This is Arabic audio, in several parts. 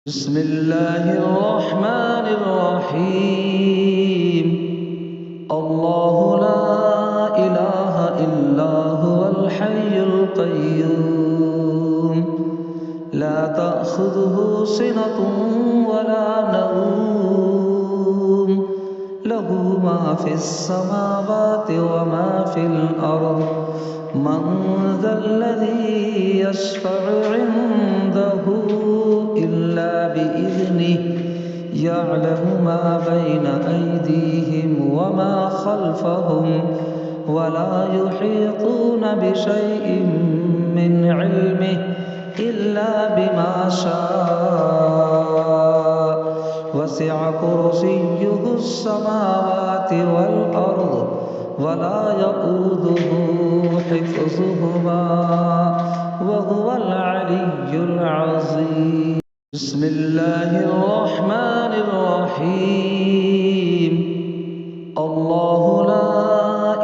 بسم الله الرحمن الرحيم. الله لا إله إلا هو الحي القيوم لا تأخذه سنة ولا نوم له ما في السماوات وما في الأرض من ذا الذي يشفع عنده إلا بإذنه يعلم ما بين أيديهم وما خلفهم ولا يحيطون بشيء من علمه إلا بما شاء وسع كرسيه السماوات والأرض ولا يؤوده حفظهما وهو العلي العظيم. بسم الله الرحمن الرحيم. الله لا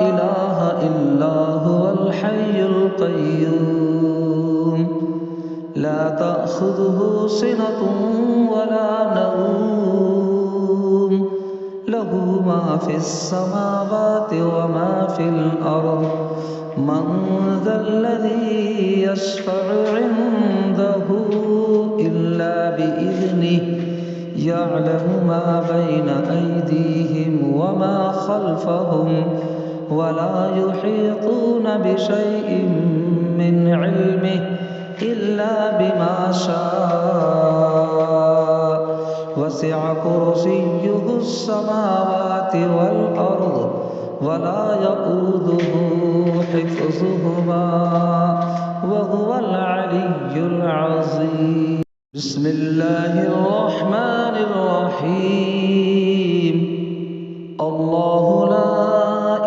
إله إلا هو الحي القيوم لا تأخذه سنة ولا نوم له ما في السماوات وما في الأرض من ذا الذي يشفع عنده إلا بإذنه يعلم ما بين أيديهم وما خلفهم ولا يحيطون بشيء من علمه إلا بما شاء وسع كرسيه السماوات والأرض ولا يؤوده حفظهما وهو العلي العظيم. بسم الله الرحمن الرحيم. الله لا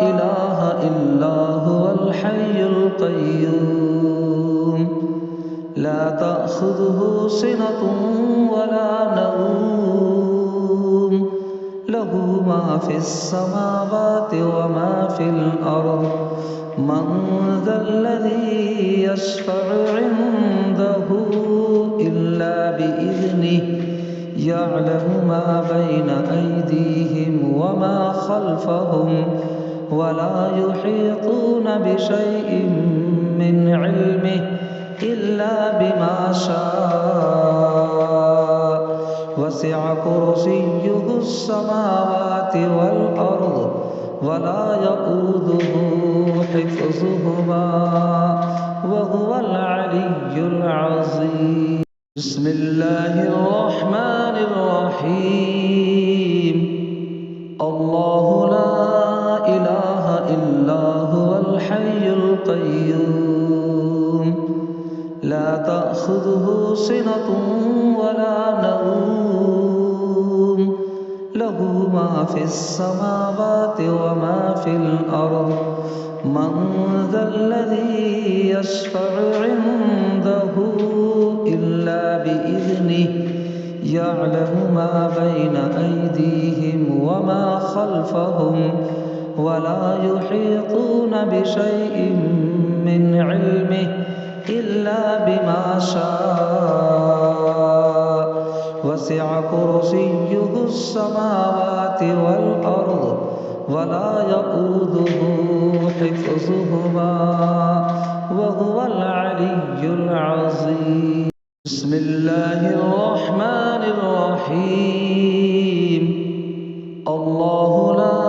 إله إلا هو الحي القيوم لا تأخذه سنة ولا نوم له ما في السماوات وما في الأرض من ذا الذي يشفع عنده إلا بإذنه يعلم ما بين أيديهم وما خلفهم ولا يحيطون بشيء من علمه إلا بما شاء وسع كرسيه السماوات والأرض ولا يؤوده حفظهما وهو العلي العظيم. بسم الله الرحمن الرحيم. الله لا إله إلا هو الحي القيوم لا تأخذه سنة ولا نوم له ما في السماوات وما في الأرض من ذا الذي يشفع عنده إلا بإذنه يعلم ما بين أيديهم وما خلفهم ولا يحيطون بشيء من علمه إلا بما شاء وسع كرسيه السماوات والأرض ولا يؤوده حفظهما وهو العلي العظيم. بسم الله الرحمن الرحيم. الله لا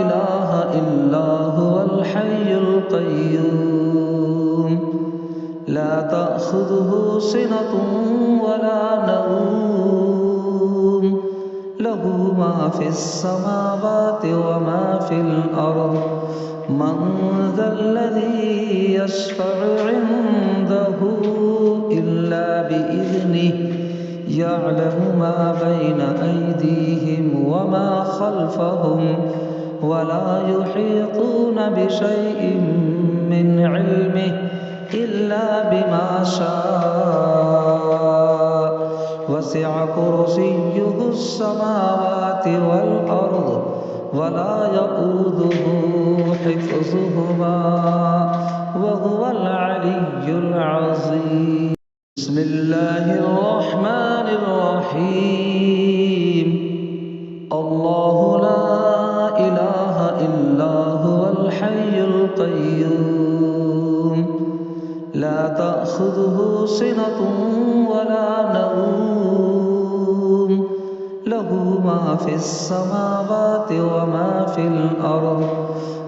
إله إلا هو الحي القيوم لا تأخذه سنة ولا نوم له ما في السماوات وما في الأرض من ذا الذي يشفع عنده إلا بإذنه يعلم ما بين أيديهم وما خلفهم ولا يحيطون بشيء من علمه إلا بما شاء وسع كرسيه السماوات والأرض ولا يؤوده حفظهما وهو العلي العظيم. بسم الله الرحمن الرحيم. الرحيم الله لا إله إلا هو الحي القيوم لا تأخذه سنة ولا نوم له ما في السماوات وما في الأرض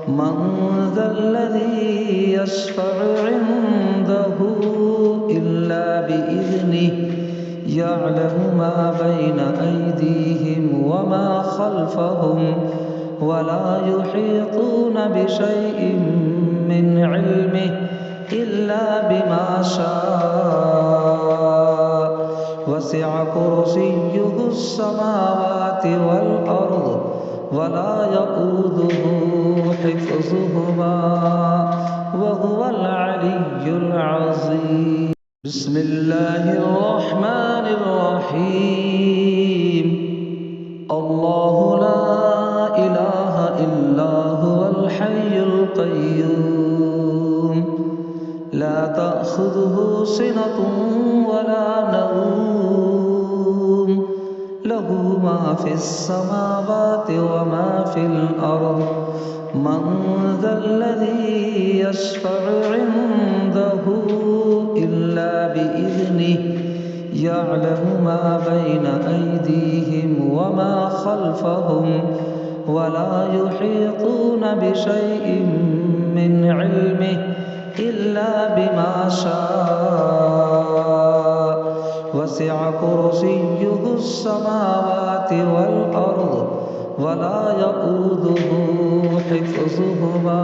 من ذا الذي يشفع عنده إلا بإذنه يعلم ما بين أيديهم وما خلفهم ولا يحيطون بشيء من علمه إلا بما شاء وسع كرسيه السماوات والأرض ولا يؤوده حفظهما وهو العلي العظيم بسم الله الرحمن الرحيم الله لا إله إلا هو الحي القيوم لا تأخذه سنة ولا نوم له ما في السماوات وما في الأرض من ذا الذي يشفع عنده إلا بإذنه يعلم ما بين أيديهم وما خلفهم ولا يحيطون بشيء من علمه إلا بما شاء وسع كرسيه السماوات والأرض ولا يؤوده حفظهما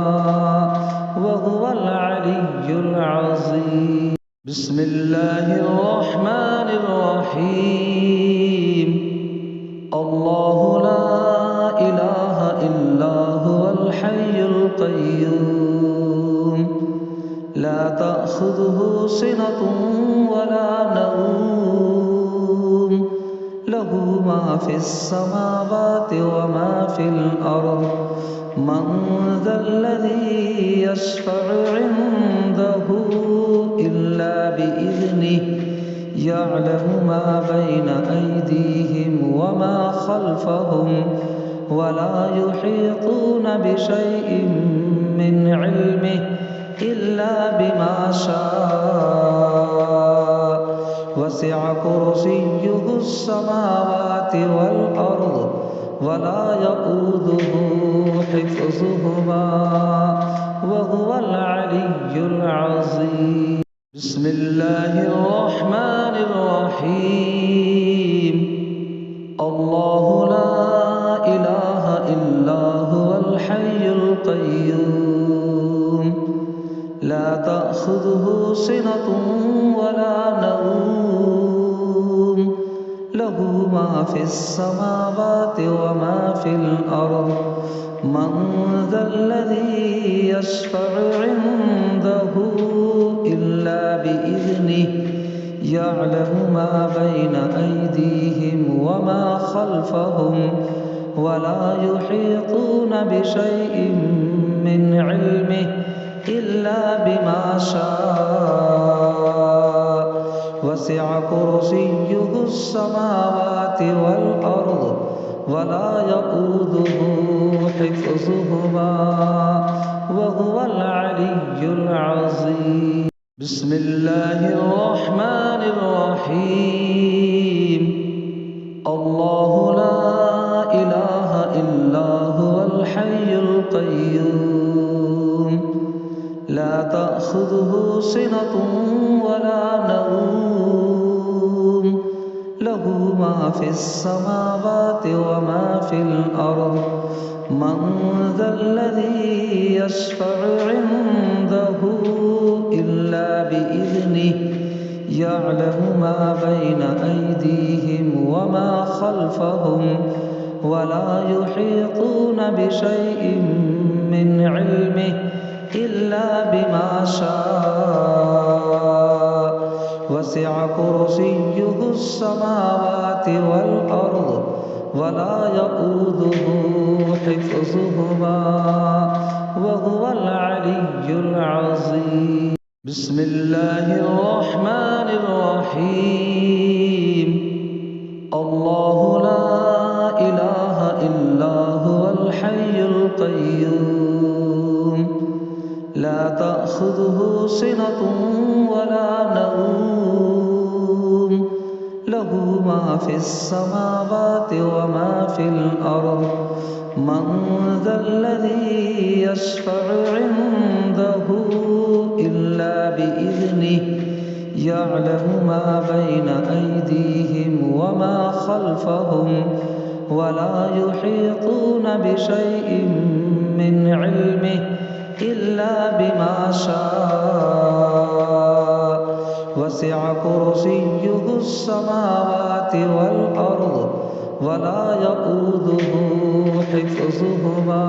وهو العلي العظيم بسم الله الرحمن الرحيم الله لا إله إلا هو الحي القيوم لا تأخذه سنة ولا نوم له ما في السماوات وما في الأرض من ذا الذي يشفع عنده إلا بإذنه يعلم ما بين أيديهم وما خلفهم ولا يحيطون بشيء من علمه إلا بما شاء وسع كرسيه السماوات والأرض ولا يؤوده حفظهما وهو العلي العظيم بسم الله الرحمن الرحيم الله لا إله إلا هو الحي القيوم لا تأخذه سنة ولا نوم له ما في السماوات وما في الأرض من ذا الذي يشفع عنده إلا بإذنه يعلم ما بين أيديهم وما خلفهم ولا يحيطون بشيء من علمه إلا بما شاء وسع كرسيه السماوات والأرض ولا يؤوده حفظهما وهو العلي العظيم بسم الله الرحمن الرحيم الله لا إله إلا هو الحي القيوم لا تأخذه سنة ولا نوم له ما في السماوات وما في الأرض من ذا الذي يشفع عنده إلا بإذنه يعلم ما بين أيديهم وما خلفهم ولا يحيطون بشيء من علمه إلا بما شاء وسع كرسيه السماوات والأرض ولا يؤوده حفظهما وهو العلي العظيم بسم الله الرحمن الرحيم الله لا إله إلا هو الحي القيوم لا تأخذه سنة ولا نوم له ما في السماوات وما في الأرض من ذا الذي يشفع عنده إلا بإذنه يعلم ما بين أيديهم وما خلفهم ولا يحيطون بشيء من علمه إلا بما شاء وسع كرسيه السماوات والأرض ولا يؤوده حفظهما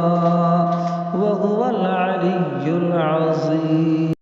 وهو العلي العظيم.